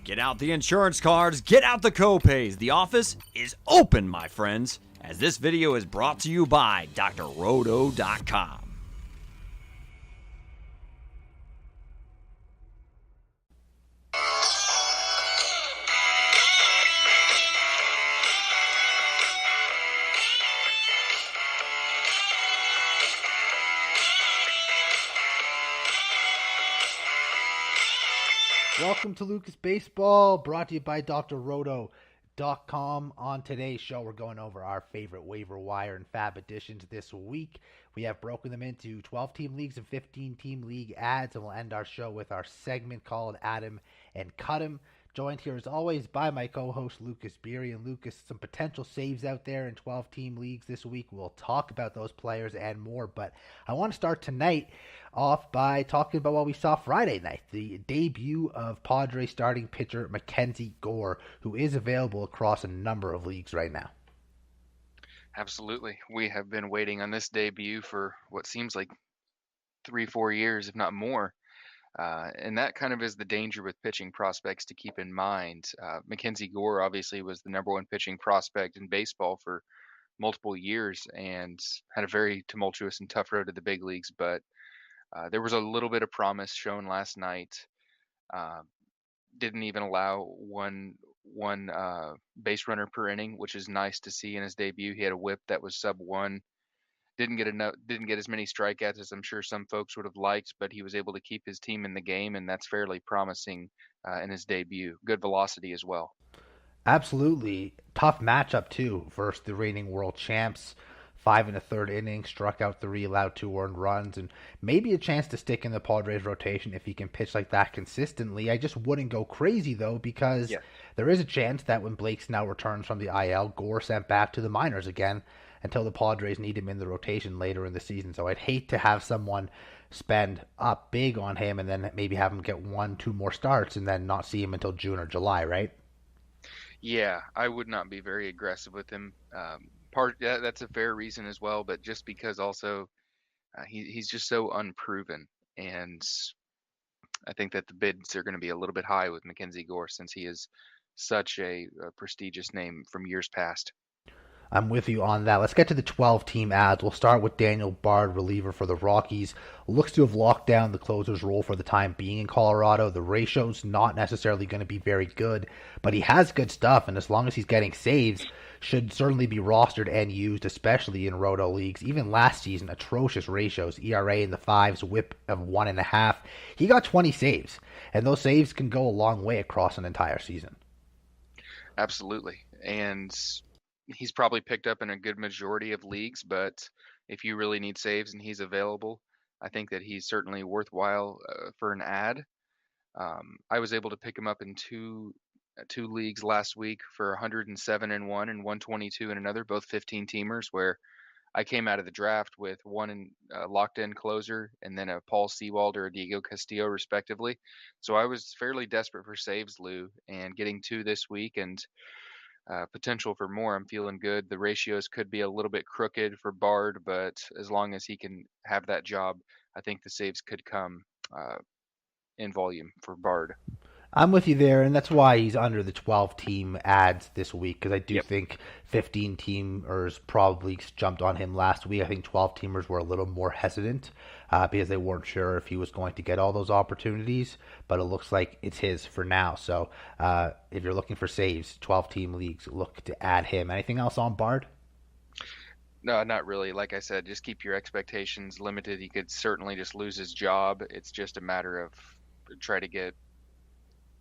Get out the insurance cards, get out the copays. The office is open, my friends, as this video is brought to you by drroto.com. Welcome to LouCas Baseball, brought to you by drroto.com. On today's show, we're going over our favorite waiver wire and FAAB editions this week. We have broken them into 12-team leagues and 15-team league ads, and we'll end our show with our segment called Adam and Cut 'em. Joined here, as always, by my co-host, Lucas Beery. And Lucas, some potential saves out there in 12-team leagues this week. We'll talk about those players and more. But I want to start tonight off by talking about what we saw Friday night, the debut of Padres starting pitcher Mackenzie Gore, who is available across a number of leagues right now. Absolutely. We have been waiting on this debut for what seems like 3-4 years, if not more. And that kind of is the danger with pitching prospects to keep in mind. Mackenzie Gore obviously was the number one pitching prospect in baseball for multiple years and had a very tumultuous and tough road to the big leagues. But there was a little bit of promise shown last night. Didn't even allow one base runner per inning, which is nice to see in his debut. He had a WHIP that was sub-1. Didn't get as many strikeouts as I'm sure some folks would have liked, but he was able to keep his team in the game, and that's fairly promising in his debut. Good velocity as well. Absolutely. Tough matchup, too, versus the reigning world champs. 5 1/3 innings, struck out 3, allowed 2 earned runs, and maybe a chance to stick in the Padres rotation if he can pitch like that consistently. I just wouldn't go crazy, though, because there is a chance that when Blake Snell returns from the IL, Gore sent back to the minors again until the Padres need him in the rotation later in the season. So I'd hate to have someone spend up big on him and then maybe have him get 1-2 more starts and then not see him until June or July, right? Yeah, I would not be very aggressive with him. That's a fair reason as well, but just because also he's just so unproven, and I think that the bids are going to be a little bit high with Mackenzie Gore since he is such a prestigious name from years past. I'm with you on that. Let's get to the 12-team ads. We'll start with Daniel Bard, reliever for the Rockies. Looks to have locked down the closer's role for the time being in Colorado. The ratio's not necessarily going to be very good, but he has good stuff, and as long as he's getting saves, should certainly be rostered and used, especially in roto leagues. Even last season, atrocious ratios, ERA in the 5s, WHIP of 1.5. He got 20 saves, and those saves can go a long way across an entire season. Absolutely, and he's probably picked up in a good majority of leagues, but if you really need saves and he's available, I think that he's certainly worthwhile for an ad. I was able to pick him up in two leagues last week for 107 in one and 122 in another, both 15-teamers, where I came out of the draft with one locked-in closer and then a Paul Sewald or a Diego Castillo, respectively. So I was fairly desperate for saves, Lou, and getting 2 this week and potential for more. I'm feeling good. The ratios could be a little bit crooked for Bard, but as long as he can have that job, I think the saves could come in volume for Bard. I'm with you there, and that's why he's under the 12-team ads this week, because I do think 15-teamers probably jumped on him last week. I think 12-teamers were a little more hesitant because they weren't sure if he was going to get all those opportunities, but it looks like it's his for now. So if you're looking for saves, 12-team leagues, look to add him. Anything else on Bard? No, not really. Like I said, just keep your expectations limited. He could certainly just lose his job. It's just a matter of try to get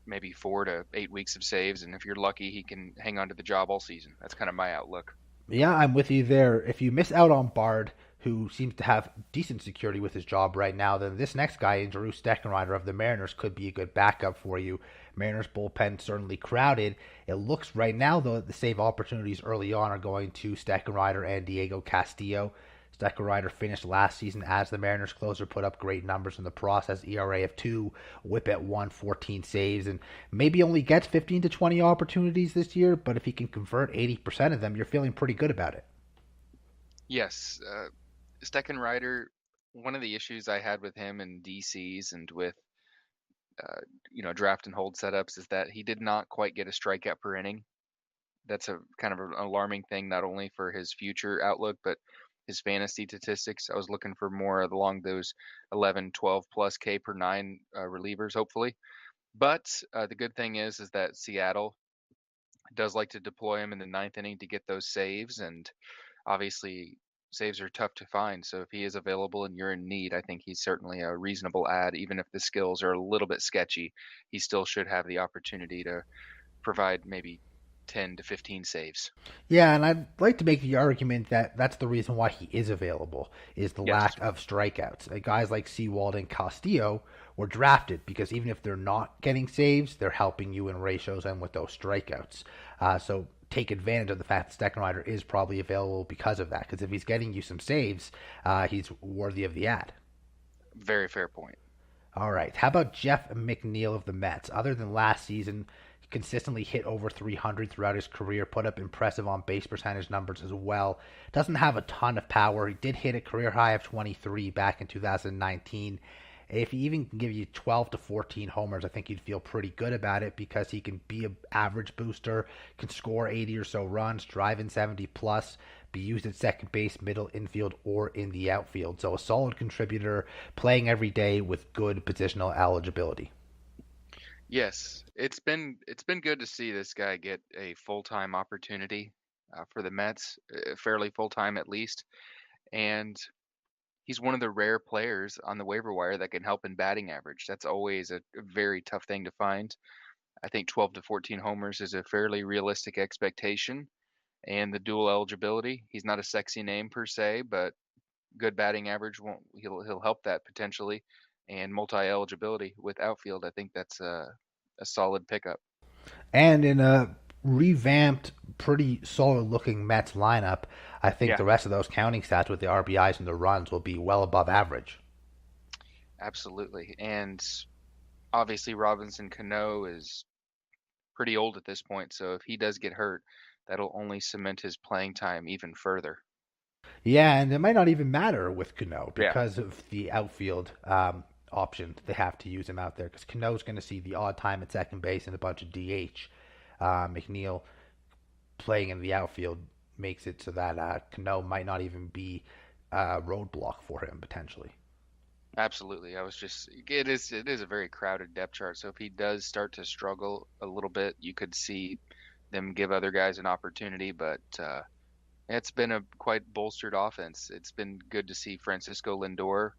maybe 4 to 8 weeks of saves, and if you're lucky, he can hang on to the job all season. That's kind of my outlook. Yeah, I'm with you there. If you miss out on Bard, who seems to have decent security with his job right now, then this next guy, Drew Steckenrider of the Mariners, could be a good backup for you. Mariners bullpen certainly crowded. It looks right now, though, that the save opportunities early on are going to Steckenrider and Diego Castillo. Steckenrider finished last season as the Mariners closer, put up great numbers in the process, ERA of 2, WHIP at 1, 14 saves, and maybe only gets 15 to 20 opportunities this year, but if he can convert 80% of them, you're feeling pretty good about it. Yes, Steckenrider, one of the issues I had with him in DCs and with draft and hold setups is that he did not quite get a strikeout per inning. That's a kind of an alarming thing, not only for his future outlook, but his fantasy statistics. I was looking for more along those 11, 12 plus K per nine relievers, hopefully. But the good thing is that Seattle does like to deploy him in the ninth inning to get those saves, and obviously saves are tough to find. So if he is available and you're in need, I think he's certainly a reasonable ad. Even if the skills are a little bit sketchy, he still should have the opportunity to provide maybe 10 to 15 saves. Yeah, and I'd like to make the argument that that's the reason why he is available, is the Yes, lack of strikeouts. Guys like Sewald and Castillo were drafted because even if they're not getting saves, they're helping you in ratios and with those strikeouts. So take advantage of the fact that Steckenrider is probably available because of that. Because if he's getting you some saves, he's worthy of the ad. very fair point. All right. How about Jeff McNeil of the Mets? Other than last season, he consistently hit over 300 throughout his career, put up impressive on base percentage numbers as well. Doesn't have a ton of power. He did hit a career high of 23 back in 2019. If he even can give you 12 to 14 homers, I think you'd feel pretty good about it because he can be an average booster, can score 80 or so runs, drive in 70 plus, be used at second base, middle infield, or in the outfield. So a solid contributor playing every day with good positional eligibility. Yes, it's been good to see this guy get a full-time opportunity for the Mets, fairly full-time at least, and he's one of the rare players on the waiver wire that can help in batting average. That's always a very tough thing to find. I think 12 to 14 homers is a fairly realistic expectation, and the dual eligibility. He's not a sexy name per se, but good batting average won't he'll help that potentially, and multi eligibility with outfield. I think that's a solid pickup. And in a revamped, pretty solid looking Mets lineup, I think Yeah, the rest of those counting stats with the RBIs and the runs will be well above average. absolutely. And obviously Robinson Cano is pretty old at this point, so if he does get hurt, that'll only cement his playing time even further. Yeah, and it might not even matter with Cano Yeah, because of the outfield option. They have to use him out there because Cano's going to see the odd time at second base and a bunch of DH. McNeil playing in the outfield makes it so that Cano might not even be a roadblock for him potentially. absolutely. It is a very crowded depth chart. So if he does start to struggle a little bit, you could see them give other guys an opportunity, but it's been a quite bolstered offense. It's been good to see Francisco Lindor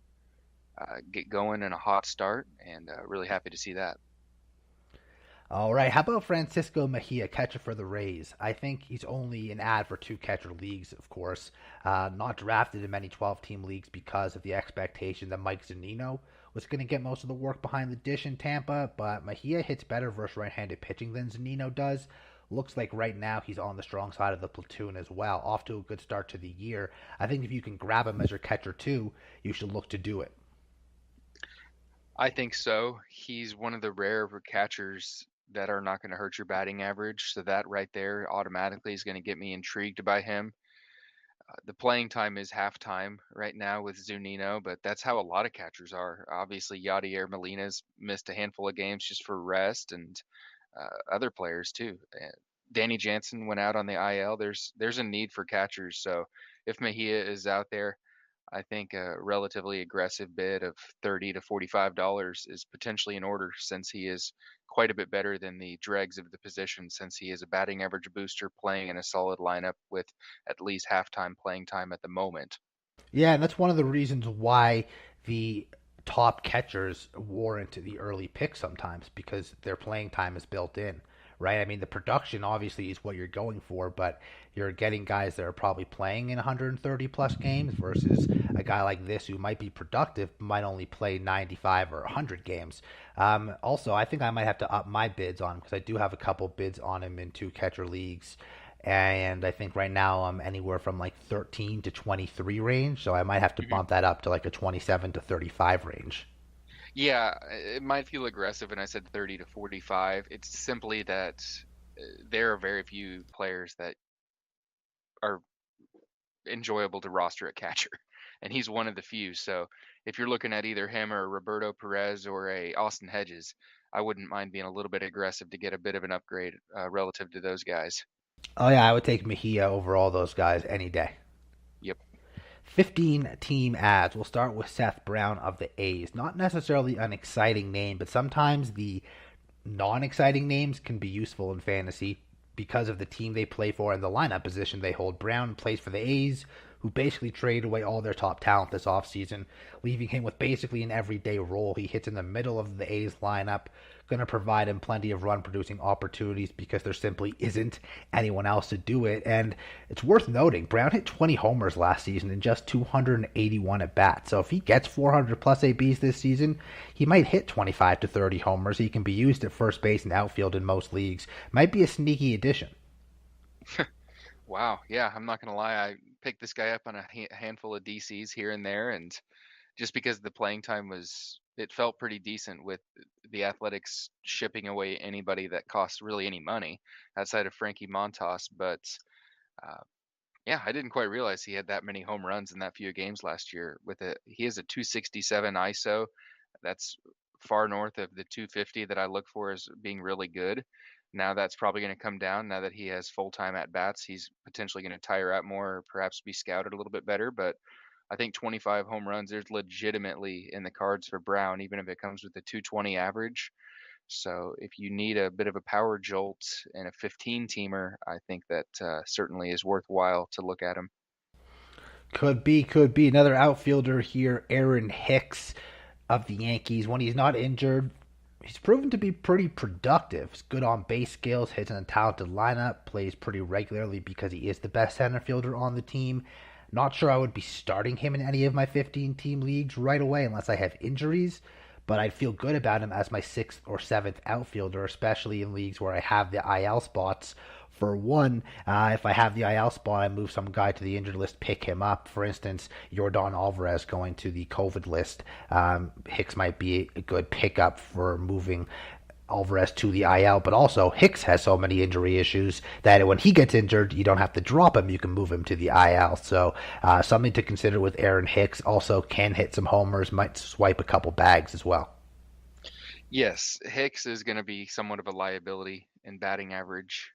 get going in a hot start, and really happy to see that. All right, how about Francisco Mejia, catcher for the Rays? I think he's only an ad for two catcher leagues, of course. Not drafted in many 12-team leagues because of the expectation that Mike Zunino was going to get most of the work behind the dish in Tampa, but Mejia hits better versus right-handed pitching than Zunino does. Looks like right now he's on the strong side of the platoon as well, off to a good start to the year. I think if you can grab him as your catcher too, you should look to do it. I think so. He's one of the rare catchers that are not going to hurt your batting average. So that right there automatically is going to get me intrigued by him. The playing time is halftime right now with Zunino, but that's how a lot of catchers are. Obviously, Yadier Molina's missed a handful of games just for rest, and other players too. Danny Jansen went out on the IL. There's a need for catchers. So if Mejia is out there, I think a relatively aggressive bid of $30 to $45 is potentially in order, since he is quite a bit better than the dregs of the position, since he is a batting average booster playing in a solid lineup with at least halftime playing time at the moment. Yeah, and that's one of the reasons why the top catchers warrant the early pick sometimes because their playing time is built in, right? I mean, the production obviously is what you're going for, but you're getting guys that are probably playing in 130 plus games versus a guy like this who might be productive but might only play 95 or 100 games. Also, I think I might have to up my bids on him because I do have a couple bids on him in two catcher leagues. And I think right now I'm anywhere from like 13 to 23 range, so I might have to Mhm. bump that up to like a 27 to 35 range. Yeah, it might feel aggressive, and I said 30 to 45. It's simply that there are very few players that are enjoyable to roster at catcher. and he's one of the few. So if you're looking at either him or Roberto Perez or a Austin Hedges, I wouldn't mind being a little bit aggressive to get a bit of an upgrade relative to those guys. Oh yeah, I would take Mejia over all those guys any day. Yep. 15 team ads. We'll start with Seth Brown of the A's. Not necessarily an exciting name, but sometimes the non-exciting names can be useful in fantasy because of the team they play for and the lineup position they hold. Brown plays for the A's, who basically traded away all their top talent this offseason, leaving him with basically an everyday role. He hits in the middle of the A's lineup, going to provide him plenty of run-producing opportunities because there simply isn't anyone else to do it. And it's worth noting, Brown hit 20 homers last season in just 281 at-bats. So if he gets 400-plus ABs this season, he might hit 25 to 30 homers. He can be used at first base and outfield in most leagues. Might be a sneaky addition. Wow. Yeah, I'm not going to lie. I picked this guy up on a handful of DCs here and there, and just because the playing time it felt pretty decent with the Athletics shipping away anybody that costs really any money outside of Frankie Montas. But yeah, I didn't quite realize he had that many home runs in that few games last year. He has a 267 ISO. That's far north of the 250 that I look for as being really good. Now that's probably going to come down now that he has full-time at-bats. He's potentially going to tire out more, or perhaps be scouted a little bit better. But I think 25 home runs, there's legitimately in the cards for Brown, even if it comes with a 220 average. So if you need a bit of a power jolt and a 15-teamer, I think that certainly is worthwhile to look at him. Could be. Another outfielder here, Aaron Hicks of the Yankees. When he's not injured, he's proven to be pretty productive. He's good on base skills, hits in a talented lineup, plays pretty regularly because he is the best center fielder on the team. Not sure I would be starting him in any of my 15-team leagues right away unless I have injuries, but I'd feel good about him as my 6th or 7th outfielder, especially in leagues where I have the IL spots. For one, if I have the IL spot, I move some guy to the injured list, pick him up. For instance, Yordan Alvarez going to the COVID list. Hicks might be a good pickup for moving Alvarez to the IL, but also Hicks has so many injury issues that when he gets injured, you don't have to drop him. You can move him to the IL. So something to consider with Aaron Hicks. Also can hit some homers, might swipe a couple bags as well. Yes, Hicks is going to be somewhat of a liability in batting average.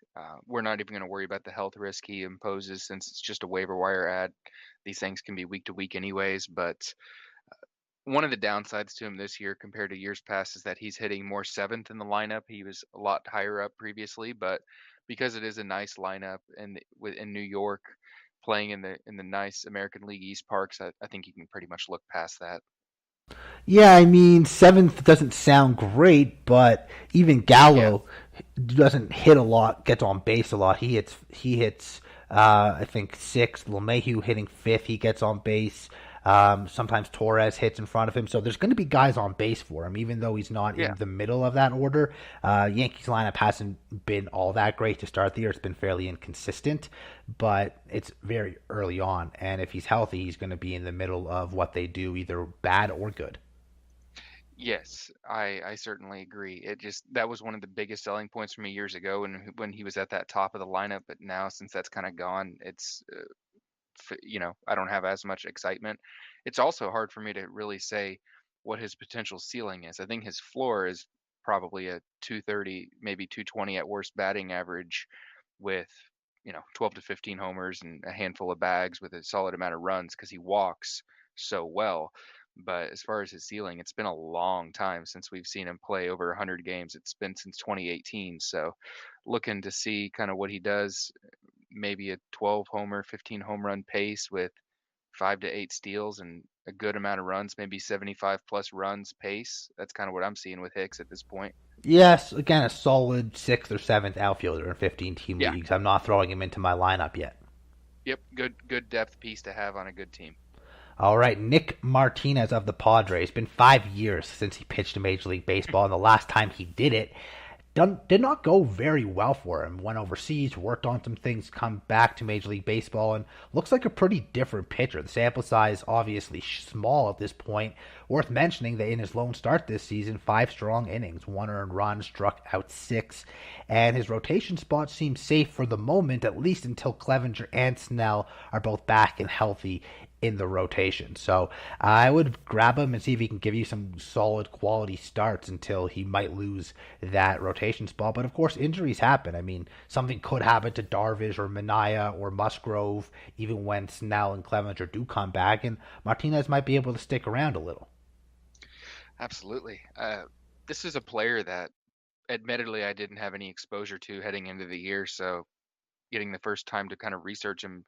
We're not even going to worry about the health risk he imposes since it's just a waiver wire ad. These things can be week to week anyways, but one of the downsides to him this year compared to years past is that he's hitting more 7th in the lineup. He was a lot higher up previously, but because it is a nice lineup and in New York, playing in the nice American League East parks, I think you can pretty much look past that. Yeah, I mean, 7th doesn't sound great, but even Gallo doesn't hit a lot, gets on base a lot. He hits I think 6th. LeMahieu hitting 5th. He gets on base. Sometimes Torres hits in front of him. So there's going to be guys on base for him, even though he's not in the middle of that order. Yankees lineup hasn't been all that great to start the year. It's been fairly inconsistent, but it's very early on. And if he's healthy, he's going to be in the middle of what they do, either bad or good. Yes, I certainly agree. That was one of the biggest selling points for me years ago when he was at that top of the lineup. But now, since that's kind of gone, it's I don't have as much excitement. It's also hard for me to really say what his potential ceiling is. I think his floor is probably a 230, maybe 220 at worst batting average with 12 to 15 homers and a handful of bags with a solid amount of runs because he walks so well. But as far as his ceiling, it's been a long time since we've seen him play over 100 games. It's been since 2018. So looking to see kind of what he does, maybe a 12 homer, 15 home run pace with 5 to 8 steals and a good amount of runs, maybe 75 plus runs pace. That's kind of what I'm seeing with Hicks at this point. Yes, again, a solid 6th or 7th outfielder in 15-team leagues. I'm not throwing him into my lineup yet. Yep, good depth piece to have on a good team. All right, Nick Martinez of the Padres. It's been 5 years since he pitched in Major League Baseball, and the last time he did it did not go very well for him. Went overseas, worked on some things, come back to Major League Baseball, and looks like a pretty different pitcher. The sample size obviously small at this point. Worth mentioning that in his lone start this season, 5 strong innings, 1 earned run, struck out 6, and his rotation spot seems safe for the moment, at least until Clevenger and Snell are both back and healthy in the rotation. So I would grab him and see if he can give you some solid quality starts until he might lose that rotation spot. But of course, injuries happen. I mean, something could happen to Darvish or Minaya or Musgrove, even when Snell and Clevenger do come back, and Martinez might be able to stick around a little. Absolutely. This is a player that admittedly I didn't have any exposure to heading into the year, so getting the first time to kind of research him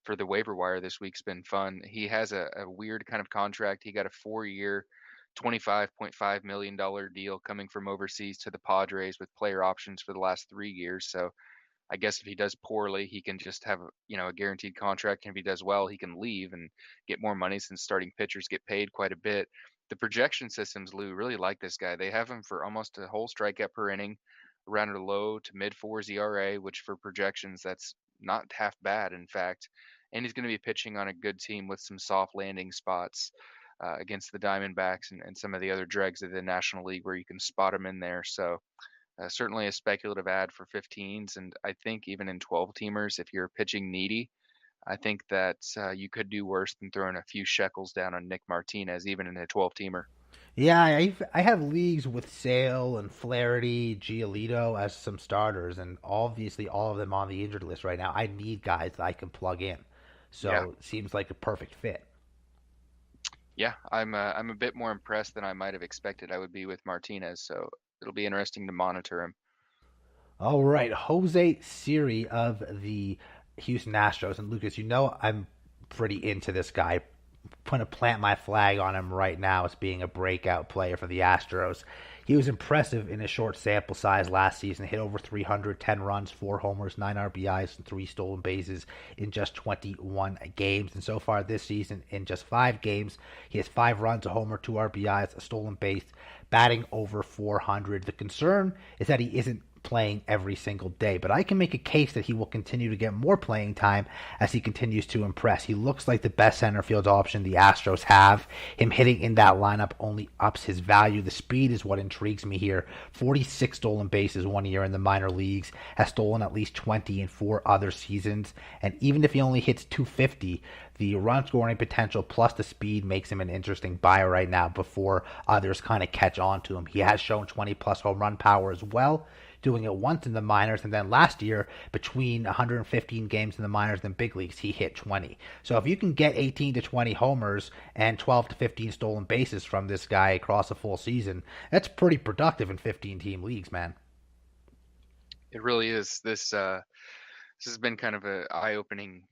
for the waiver wire this week's been fun. He has a weird kind of contract. He got a 4-year, $25.5 million deal coming from overseas to the Padres with player options for the last 3 years. So I guess if he does poorly, he can just have a guaranteed contract, and if he does well, he can leave and get more money since starting pitchers get paid quite a bit. The projection systems, Lou, really like this guy. They have him for almost a whole strikeout per inning, around a low to mid fours ERA, which for projections that's not half bad, in fact. And he's going to be pitching on a good team with some soft landing spots against the Diamondbacks and some of the other dregs of the National League where you can spot him in there. So certainly a speculative ad for 15s, and I think even in 12 teamers, if you're pitching needy, I think that you could do worse than throwing a few shekels down on Nick Martinez, even in a 12 teamer. Yeah, I have leagues with Sale and Flaherty, Giolito as some starters, and obviously all of them on the injured list right now. I need guys that I can plug in, Yeah, so it seems like a perfect fit. yeah, I'm a bit more impressed than I might have expected I would be with Martinez, so it'll be interesting to monitor him. All right, Jose Siri of the Houston Astros, and Lucas, I'm pretty into this guy. Going to plant my flag on him right now as being a breakout player for the Astros. He was impressive in a short sample size last season. Hit over 310 runs, 4 homers, 9 RBIs, and 3 stolen bases in just 21 games. And so far this season, in just 5 games, he has 5 runs, a homer, 2 RBIs, a stolen base, batting over 400. The concern is that he isn't playing every single day, but I can make a case that he will continue to get more playing time as he continues to impress. He looks like the best center field option the Astros have. Him hitting in that lineup only ups his value. The speed is what intrigues me here. 46 stolen bases 1 year in the minor leagues, has stolen at least 20 in 4 other seasons, and even if he only hits 250, the run scoring potential plus the speed makes him an interesting buy right now before others kind of catch on to him. He has shown 20 plus home run power as well, doing it once in the minors, and then last year, between 115 games in the minors and big leagues, he hit 20. So if you can get 18 to 20 homers and 12 to 15 stolen bases from this guy across a full season, that's pretty productive in 15-team leagues, man. It really is. This has been kind of a eye-opening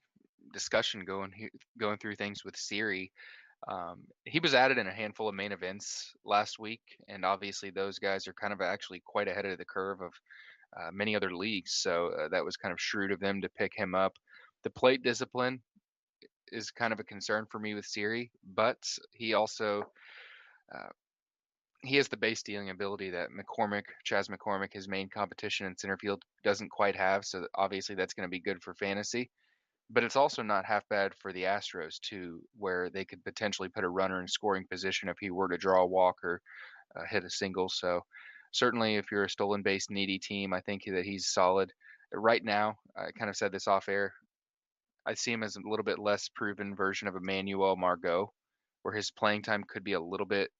discussion going through things with Siri. He was added in a handful of main events last week, and obviously those guys are kind of actually quite ahead of the curve of many other leagues. So that was kind of shrewd of them to pick him up. The plate discipline is kind of a concern for me with Siri, but he also uh, he has the base stealing ability that Chas McCormick, his main competition in center field, doesn't quite have. So obviously that's going to be good for fantasy. But it's also not half bad for the Astros too, where they could potentially put a runner in scoring position if he were to draw a walk or hit a single. So certainly, if you're a stolen base needy team, I think that he's solid. Right now, I kind of said this off air. I see him as a little bit less proven version of Emmanuel Margot, where his playing time could be a little bit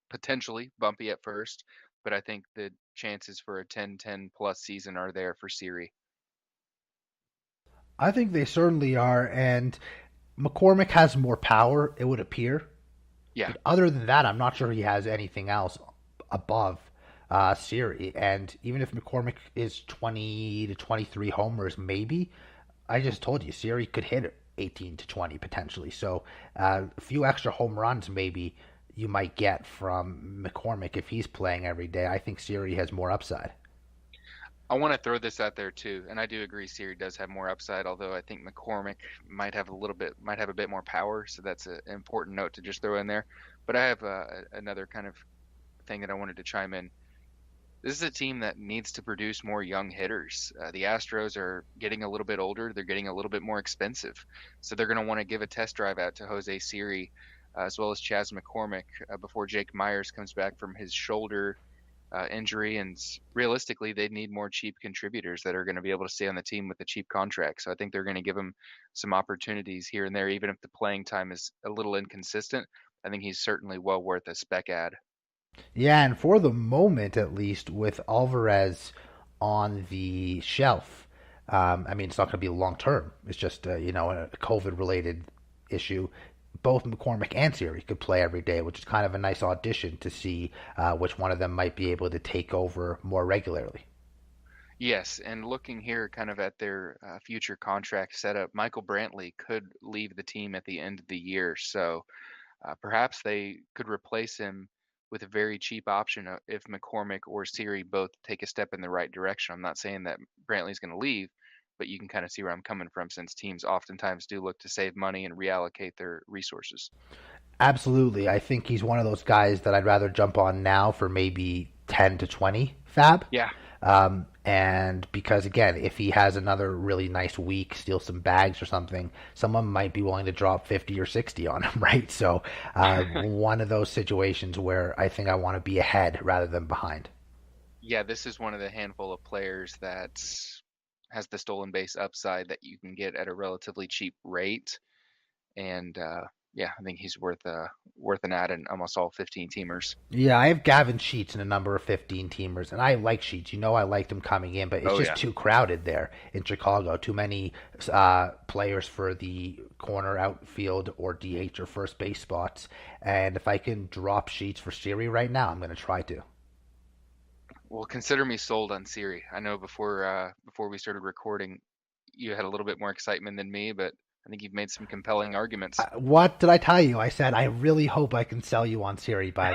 potentially bumpy at first, but I think the chances for a 10-10 plus season are there for Siri. I think they certainly are, and McCormick has more power, it would appear. Yeah, But other than that, I'm not sure he has anything else above Siri. And even if McCormick is 20 to 23 homers, maybe, I just told you, Siri could hit 18 to 20 potentially. So a few extra home runs, maybe, you might get from McCormick if he's playing every day. I think Siri has more upside. I want to throw this out there too, and I do agree Siri does have more upside, although I think McCormick might have a bit more power, so that's an important note to just throw in there. But I have another kind of thing that I wanted to chime in. This is a team that needs to produce more young hitters. The Astros are getting a little bit older, they're getting a little bit more expensive, so they're going to want to give a test drive out to Jose Siri as well as Chas McCormick before Jake Myers comes back from his shoulder injury, and realistically, they need more cheap contributors that are going to be able to stay on the team with a cheap contract. So I think they're going to give him some opportunities here and there, even if the playing time is a little inconsistent. I think he's certainly well worth a spec ad. Yeah, and for the moment, at least, with Alvarez on the shelf, I mean, it's not going to be long term. It's just, a COVID related issue. Both McCormick and Siri could play every day, which is kind of a nice audition to see which one of them might be able to take over more regularly. Yes, and looking here kind of at their future contract setup, Michael Brantley could leave the team at the end of the year. So perhaps they could replace him with a very cheap option if McCormick or Siri both take a step in the right direction. I'm not saying that Brantley's going to leave, but you can kind of see where I'm coming from since teams oftentimes do look to save money and reallocate their resources. Absolutely. I think he's one of those guys that I'd rather jump on now for maybe 10 to 20 fab. Yeah. And because, again, if he has another really nice week, steal some bags or something, someone might be willing to drop 50 or 60 on him, right? So one of those situations where I think I want to be ahead rather than behind. Yeah, this is one of the handful of players that has the stolen base upside that you can get at a relatively cheap rate. And yeah, I think he's worth an ad in almost all 15 teamers. Yeah, I have Gavin Sheets in a number of 15 teamers, and I like Sheets. I liked him coming in, but it's just too crowded there in Chicago. Too many players for the corner, outfield, or DH or first base spots. And if I can drop Sheets for Siri right now, I'm going to try to. Well, consider me sold on Siri. I know before we started recording, you had a little bit more excitement than me, but I think you've made some compelling arguments. What did I tell you? I said I really hope I can sell you on Siri by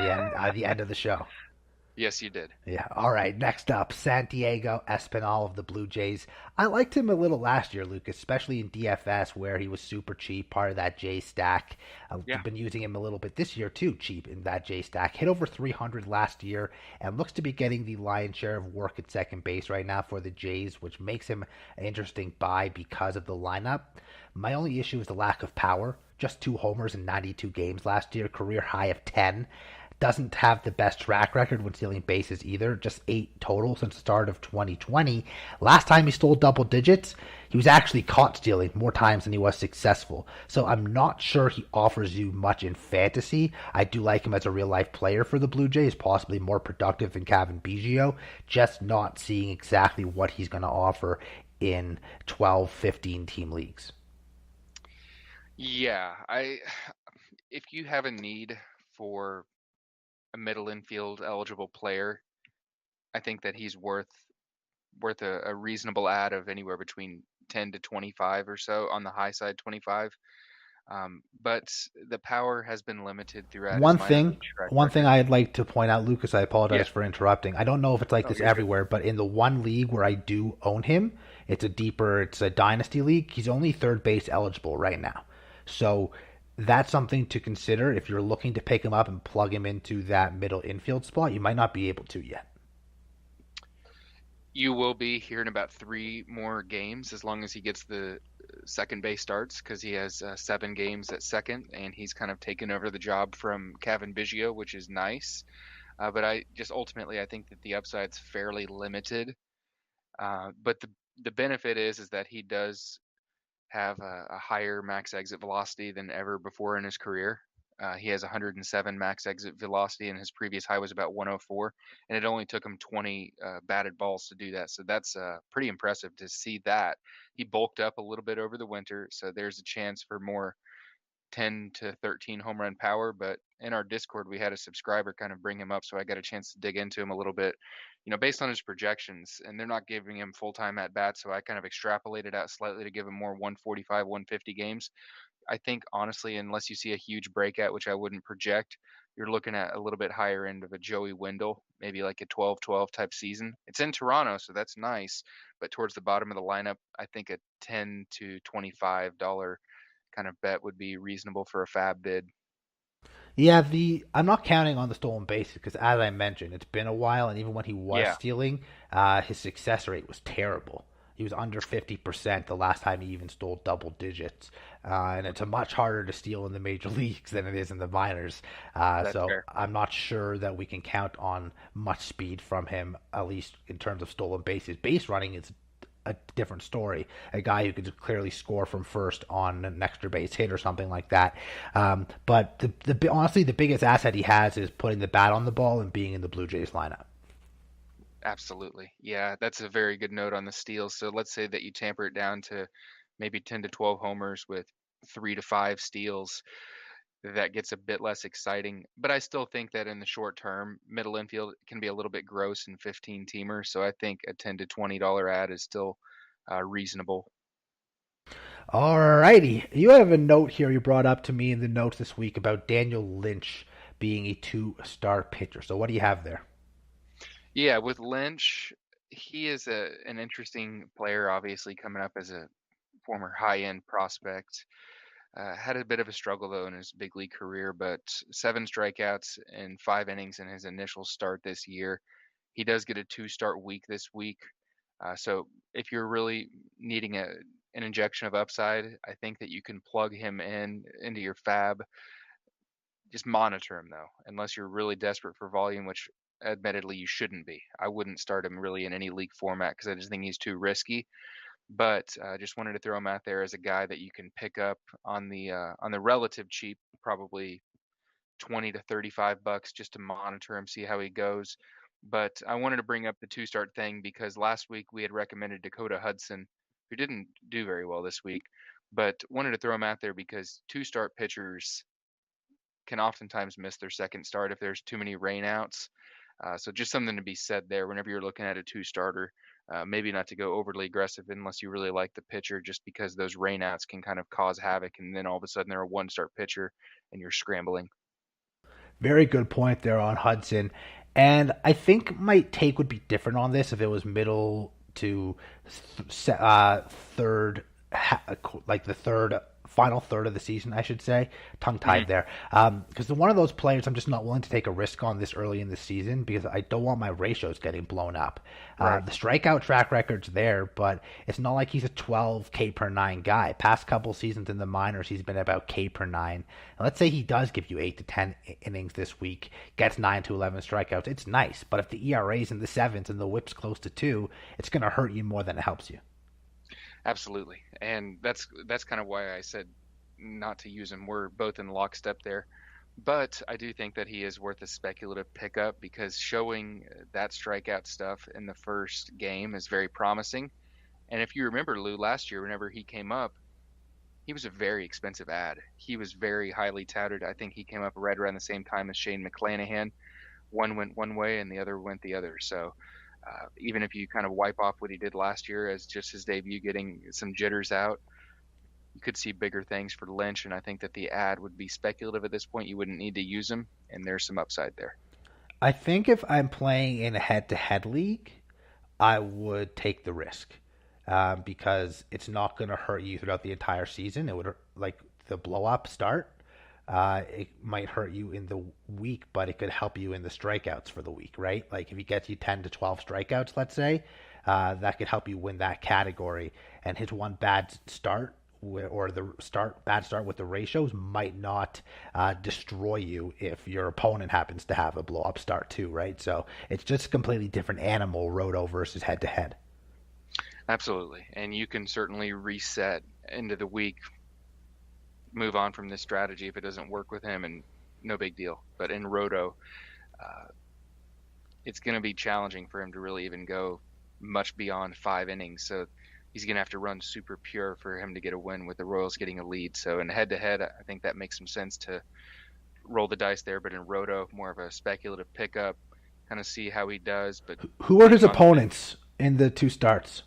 the end of the show. Yes, you did. Yeah. All right. Next up, Santiago Espinal of the Blue Jays. I liked him a little last year, Lucas, especially in DFS where he was super cheap, part of that J stack. Yeah. I've been using him a little bit this year too, cheap in that J stack. Hit over 300 last year and looks to be getting the lion's share of work at second base right now for the Jays, which makes him an interesting buy because of the lineup. My only issue is the lack of power. Just 2 homers in 92 games last year, career high of 10. Doesn't have the best track record when stealing bases either, just 8 total since the start of 2020. Last time he stole double digits, he was actually caught stealing more times than he was successful. So I'm not sure he offers you much in fantasy. I do like him as a real-life player for the Blue Jays, possibly more productive than Kevin Biggio, just not seeing exactly what he's going to offer in 12, 15 team leagues. Yeah, if you have a need for a middle infield eligible player, I think that he's worth a reasonable ad of anywhere between 10 to 25 or so, on the high side 25. But the power has been limited throughout One his thing, one thing record. I'd like to point out, Lucas, I apologize Yeah. for interrupting. I don't know if it's like Oh, this you're good. everywhere, but in the one league where I do own him, it's a dynasty league. He's only third base eligible right now. So that's something to consider if you're looking to pick him up and plug him into that middle infield spot. You might not be able to yet. You will be here in about 3 more games as long as he gets the second base starts, because he has 7 games at second, and he's kind of taken over the job from Kevin Biggio, which is nice. But ultimately I think that the upside's fairly limited. But the benefit is that he does have a higher max exit velocity than ever before in his career. He has 107 max exit velocity, and his previous high was about 104, and it only took him 20 batted balls to do that. So that's pretty impressive to see that. He bulked up a little bit over the winter, so there's a chance for more 10 to 13 home run power. But in our Discord, we had a subscriber kind of bring him up, so I got a chance to dig into him a little bit, based on his projections, and they're not giving him full-time at bats. So I kind of extrapolated out slightly to give him more 145, 150 games. I think honestly, unless you see a huge breakout, which I wouldn't project, you're looking at a little bit higher end of a Joey Wendell, maybe like a 12-12 type season. It's in Toronto, so that's nice. But towards the bottom of the lineup, I think a $10 to $25 kind of bet would be reasonable for a FAAB bid. Yeah, I'm not counting on the stolen bases because, as I mentioned, it's been a while, and even when he was Yeah. stealing, his success rate was terrible. He was under 50% the last time he even stole double digits. And it's a much harder to steal in the major leagues than it is in the minors. That's So fair. I'm not sure that we can count on much speed from him, at least in terms of stolen bases. Base running is a different story. A guy who could clearly score from first on an extra base hit or something like that. But honestly, the biggest asset he has is putting the bat on the ball and being in the Blue Jays lineup. Absolutely. Yeah, that's a very good note on the steals. So let's say that you tamper it down to maybe 10 to 12 homers with 3 to 5 steals. That gets a bit less exciting, but I still think that in the short term, middle infield can be a little bit gross in 15 teamers. So I think a $10 to $20 ad is still reasonable. Alrighty. You have a note here you brought up to me in the notes this week about Daniel Lynch being a two-star pitcher. So what do you have there? Yeah, with Lynch, he is an interesting player, obviously coming up as a former high-end prospect. Had a bit of a struggle though in his big league career, but 7 strikeouts in 5 innings in his initial start this year. He does get a 2-start week this week. So if you're really needing an injection of upside, I think that you can plug him into your FAAB. Just monitor him though, unless you're really desperate for volume, which admittedly you shouldn't be. I wouldn't start him really in any league format because I just think he's too risky. But just wanted to throw him out there as a guy that you can pick up on the relative cheap, probably 20 to 35 bucks just to monitor him, see how he goes. But I wanted to bring up the 2-start thing because last week we had recommended Dakota Hudson, who didn't do very well this week, but wanted to throw him out there because 2-start pitchers can oftentimes miss their second start if there's too many rainouts. So just something to be said there whenever you're looking at a 2-starter. Maybe not to go overly aggressive unless you really like the pitcher, just because those rainouts can kind of cause havoc, and then all of a sudden they're a 1-start pitcher and you're scrambling. Very good point there on Hudson. And I think my take would be different on this if it was middle to third, like the third final third of the season, I should say. Tongue tied there. Because one of those players I'm just not willing to take a risk on this early in the season because I don't want my ratios getting blown up. Right. The strikeout track record's there, but it's not like he's a 12 K per 9 guy. Past couple seasons in the minors, he's been about K per 9. And let's say he does give you 8 to 10 innings this week, gets 9 to 11 strikeouts. It's nice, but if the ERA's in the 7s and the WHIP's close to 2, it's going to hurt you more than it helps you. Absolutely. And that's kind of why I said not to use him. We're both in lockstep there. But I do think that he is worth a speculative pickup because showing that strikeout stuff in the first game is very promising. And if you remember, Lou, last year, whenever he came up, he was a very expensive ad. He was very highly touted. I think he came up right around the same time as Shane McClanahan. One went one way and the other went the other. So even if you kind of wipe off what he did last year as just his debut, getting some jitters out, you could see bigger things for Lynch. And I think that the ad would be speculative at this point. You wouldn't need to use him, and there's some upside there. I think if I'm playing in a head-to-head league, I would take the risk because it's not going to hurt you throughout the entire season. It would, like the blow-up start, it might hurt you in the week, but it could help you in the strikeouts for the week, right? Like if he gets you 10 to 12 strikeouts, let's say, that could help you win that category. And his one bad start or the bad start with the ratios might not destroy you if your opponent happens to have a blow up start too, right? So it's just a completely different animal, roto versus head to head. Absolutely. And you can certainly reset into the week, move on from this strategy if it doesn't work with him, and no big deal. But in roto, it's going to be challenging for him to really even go much beyond 5 innings. So he's going to have to run super pure for him to get a win with the Royals getting a lead. So in head-to-head, I think that makes some sense to roll the dice there. But in roto, more of a speculative pickup, kind of see how he does. But who are his opponents in the two starts?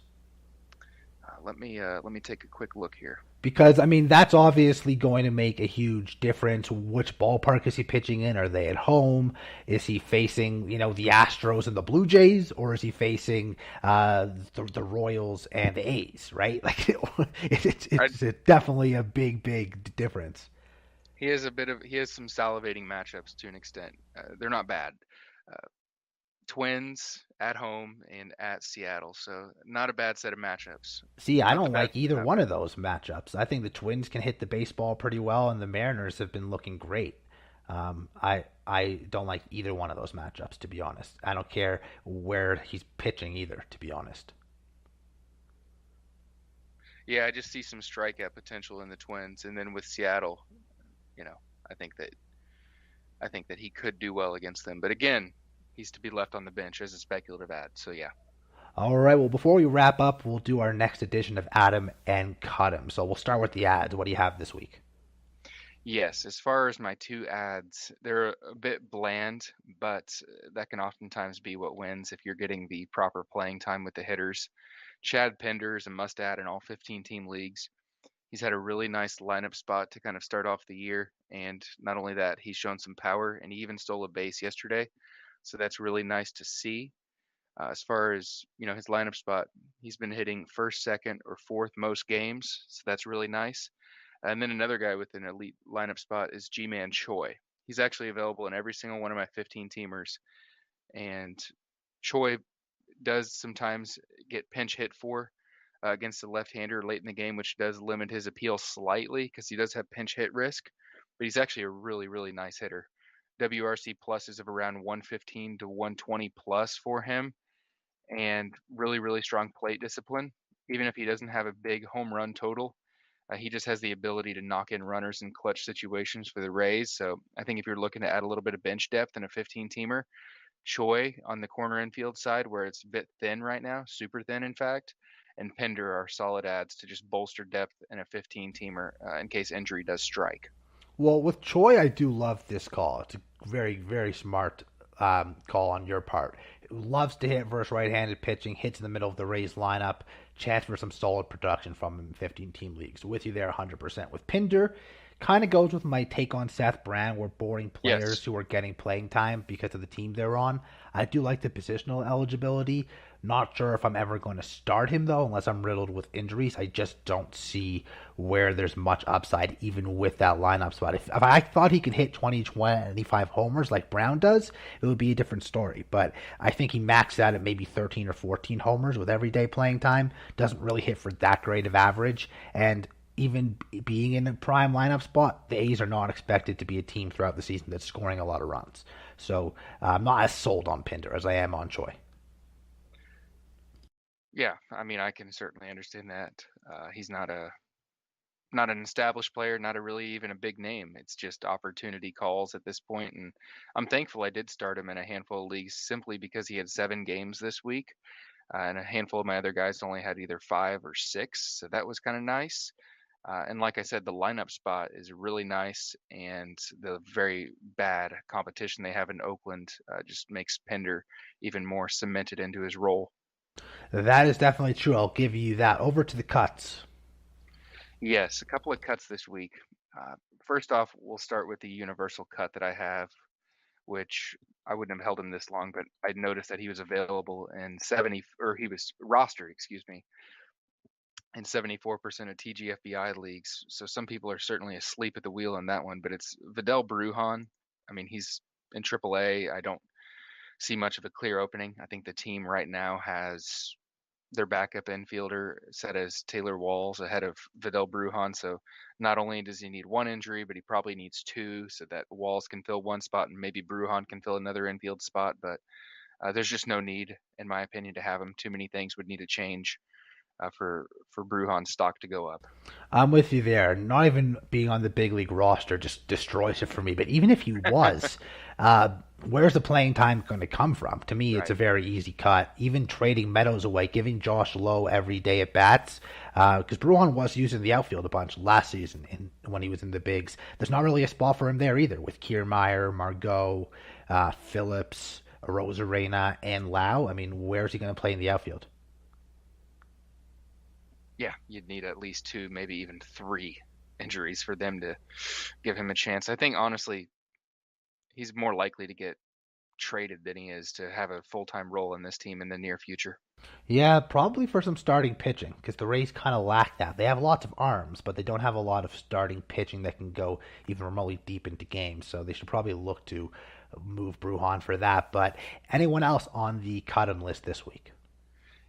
Let me take a quick look here. Because, I mean, that's obviously going to make a huge difference. Which ballpark is he pitching in? Are they at home? Is he facing, the Astros and the Blue Jays? Or is he facing the Royals and the A's, right? Like, it's definitely a big, big difference. He has some salivating matchups to an extent. They're not bad. Twins at home and at Seattle. So not a bad set of matchups. See, I Not the don't best, like either not one bad. of those matchups. I think the Twins can hit the baseball pretty well, and the Mariners have been looking great. I don't like either one of those matchups, to be honest. I don't care where he's pitching either, to be honest. Yeah, I just see some strikeout potential in the Twins, and then with Seattle, you know, I think that I think that he could do well against them. But again, he's to be left on the bench as a speculative ad. So yeah. All right, well, before we wrap up, we'll do our next edition of Adam and Cut Him. So we'll start with the ads. What do you have this week? Yes, as far as my two ads, they're a bit bland, but that can oftentimes be what wins if you're getting the proper playing time with the hitters. Chad Pinder is a must add in all 15 team leagues. He's had a really nice lineup spot to kind of start off the year. And not only that, he's shown some power and he even stole a base yesterday. So that's really nice to see. As far as, his lineup spot, he's been hitting first, second, or fourth most games. So that's really nice. And then another guy with an elite lineup spot is G-Man Choi. He's actually available in every single one of my 15 teamers. And Choi does sometimes get pinch hit for against a left-hander late in the game, which does limit his appeal slightly because he does have pinch hit risk. But he's actually a really, really nice hitter. WRC pluses of around 115 to 120 plus for him, and really, really strong plate discipline. Even if he doesn't have a big home run total, he just has the ability to knock in runners in clutch situations for the Rays. So I think if you're looking to add a little bit of bench depth in a 15-teamer, Choi on the corner infield side, where it's a bit thin right now, super thin in fact, and Pender are solid adds to just bolster depth in a 15-teamer in case injury does strike. Well, with Choi, I do love this call. It's a very, very smart call on your part. Loves to hit versus right-handed pitching, hits in the middle of the Rays lineup, chance for some solid production from him in 15-team leagues. With you there 100%. With Pinder, kind of goes with my take on Seth Brand. We're boring players who are getting playing time because of the team they're on. I do like the positional eligibility. Not sure if I'm ever going to start him, though, unless I'm riddled with injuries. I just don't see where there's much upside, even with that lineup spot. If I thought he could hit 20, 25 homers like Brown does, it would be a different story. But I think he maxed out at maybe 13 or 14 homers with everyday playing time. Doesn't really hit for that great of average. And even being in a prime lineup spot, the A's are not expected to be a team throughout the season that's scoring a lot of runs. So I'm not as sold on Pinder as I am on Choi. Yeah, I mean, I can certainly understand that. He's not an established player, not a really even a big name. It's just opportunity calls at this point, and I'm thankful I did start him in a handful of leagues simply because he had 7 games this week, and a handful of my other guys only had either 5 or 6, so that was kind of nice. And like I said, the lineup spot is really nice, and the very bad competition they have in Oakland just makes Pender even more cemented into his role. That is definitely true. I'll give you that. Over to the cuts. Yes, a couple of cuts this week. First off, we'll start with the universal cut that I have, which I wouldn't have held him this long, but I noticed that he was available in he was rostered, excuse me, in 74% of TGFBI leagues. So some people are certainly asleep at the wheel on that one, but it's Vidal Brujan. I mean, he's in AAA. I don't see much of a clear opening. I think the team right now has their backup infielder set as Taylor Walls ahead of Vidal Brujan. So not only does he need one injury, but he probably needs 2 so that Walls can fill one spot and maybe Brujan can fill another infield spot. But there's just no need, in my opinion, to have him. Too many things would need to change for Brujan's stock to go up. I'm with you there. Not even being on the big league roster just destroys it for me. But even if he was, where's the playing time going to come from? To me, it's a very easy cut. Even trading Meadows away, giving Josh Lowe every day at bats, because Brujan was using the outfield a bunch last season when he was in the bigs. There's not really a spot for him there either with Kiermaier, Margot, Phillips, Rosarena, and Lau. I mean, where's he going to play in the outfield? Yeah, you'd need at least 2, maybe even 3 injuries for them to give him a chance. I think, honestly, he's more likely to get traded than he is to have a full-time role in this team in the near future. Yeah, probably for some starting pitching, because the Rays kind of lack that. They have lots of arms, but they don't have a lot of starting pitching that can go even remotely deep into games. So they should probably look to move Bruhan for that. But anyone else on the cut him list this week?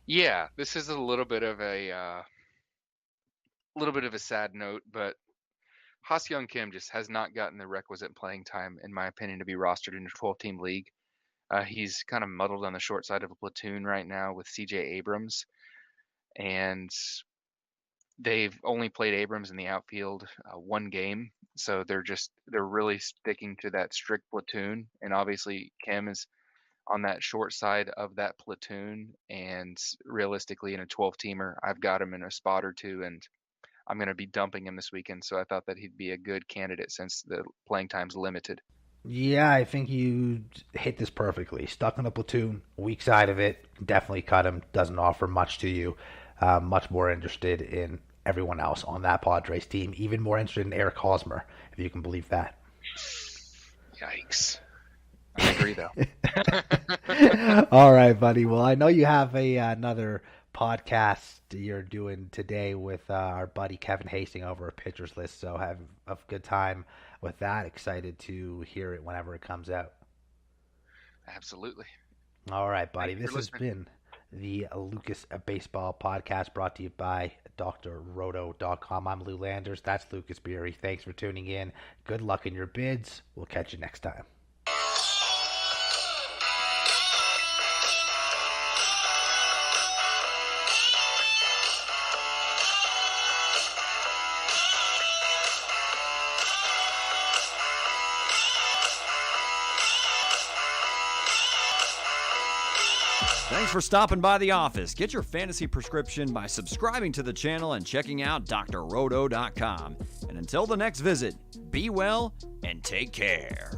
Yeah, this is a little bit of a sad note, but Ha-Seong Kim just has not gotten the requisite playing time, in my opinion, to be rostered in a 12-team league. He's kind of muddled on the short side of a platoon right now with CJ Abrams, and they've only played Abrams in the outfield one game, so they're really sticking to that strict platoon. And obviously, Kim is on that short side of that platoon, and realistically, in a 12-teamer, I've got him in a spot or two, and I'm going to be dumping him this weekend. So I thought that he'd be a good candidate since the playing time's limited. Yeah, I think you hit this perfectly. Stuck in the platoon, weak side of it, definitely cut him. Doesn't offer much to you. Much more interested in everyone else on that Padres team. Even more interested in Eric Hosmer, if you can believe that. Yikes. I agree, though. All right, buddy. Well, I know you have another podcast you're doing today with our buddy Kevin Hastings over at Pitchers List, so have a good time with that. Excited to hear it whenever it comes out. Absolutely. All right, buddy. This has been the LouCas Baseball Podcast brought to you by drroto.com. I'm Lou Landers. That's Lucas Beery. Thanks for tuning in. Good luck in your bids. We'll catch you next time. Thanks for stopping by the office. Get your fantasy prescription by subscribing to the channel and checking out drroto.com. And until the next visit, be well and take care.